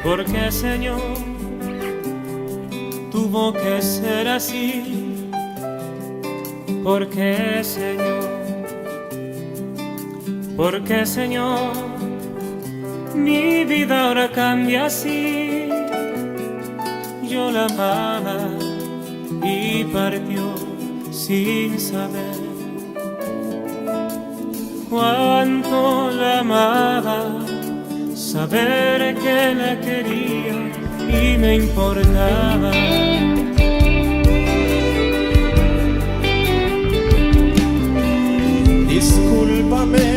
Porque, Señor, tuvo que ser así. Porque, Señor, porque, Señor, mi vida ahora cambia así. Yo la amaba y partió sin saber cuánto la amaba, saber que la quería y me importaba. Discúlpame,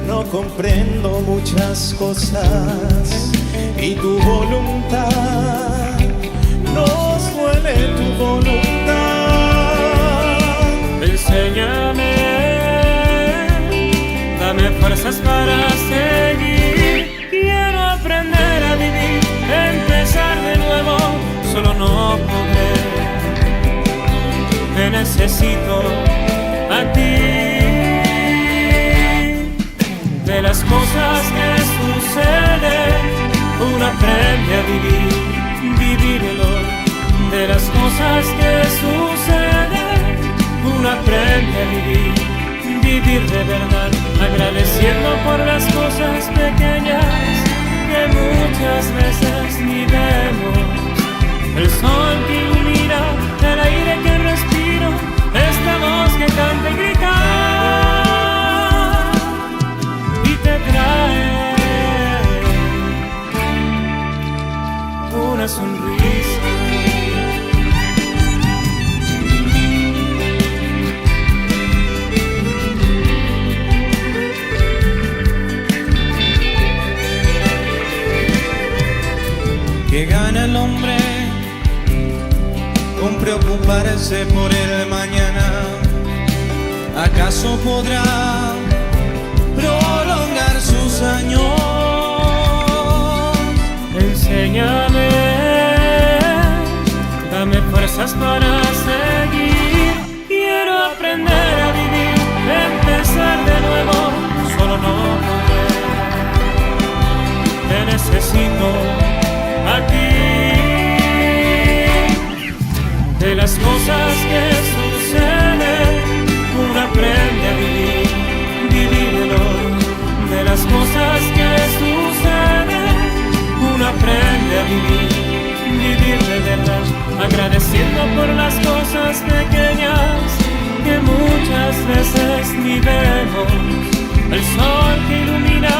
no comprendo muchas cosas y tu voluntad nos duele tu voluntad. Enséñame, dame fuerzas para seguir. Quiero aprender a vivir, empezar de nuevo. Solo no podré, te necesito a ti. De las cosas que suceden, uno aprende a vivir, vivirlo. De las cosas que suceden, uno aprende a vivir, vivir de verdad, agradeciendo por las cosas pequeñas que muchas veces ni vemos. El sol que ilumina, el aire que respiro, esta voz que canta y grita y te trae una sonrisa. ¿Qué gana el hombre con preocuparse por el mañana? ¿Acaso podrá prolongar sus años? Enséñame, dame fuerzas para seguir. Quiero aprender a vivir, empezar de nuevo. Solo no podré, te necesito a ti. De las cosas que suceden, uno aprende a vivir, vivirlo. De las cosas que suceden, uno aprende a vivir, vivir de verdad, agradeciendo por las cosas pequeñas que muchas veces ni vemos. El sol que ilumina,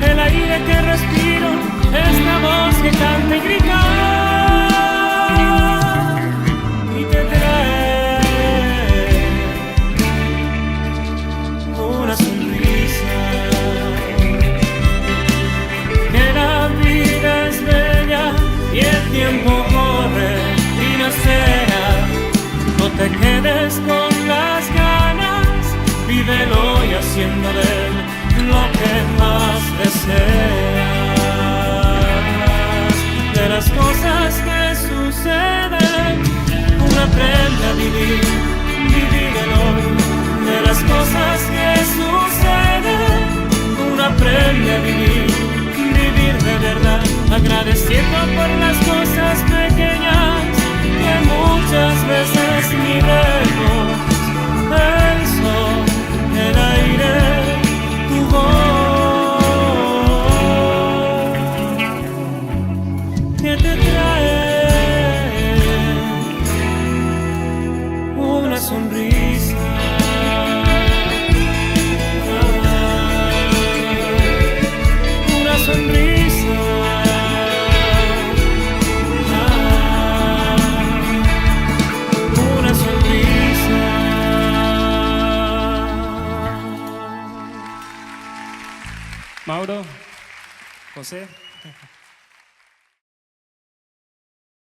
el aire que respiro, esta voz que canta y grita y te trae una sonrisa. Que la vida es bella y el tiempo corre y no será. No te quedes con las ganas, vívelo y haciendo de él lo que más deseas. De las cosas que suceden, uno aprende a vivir, vivirlo. De las cosas que suceden, uno aprende a vivir, vivir de verdad, agradeciendo por las cosas pequeñas que muchas veces ni vemos. El sol, el aire, tu voz que te trae una sonrisa. Una sonrisa. Una sonrisa. Mauro, José.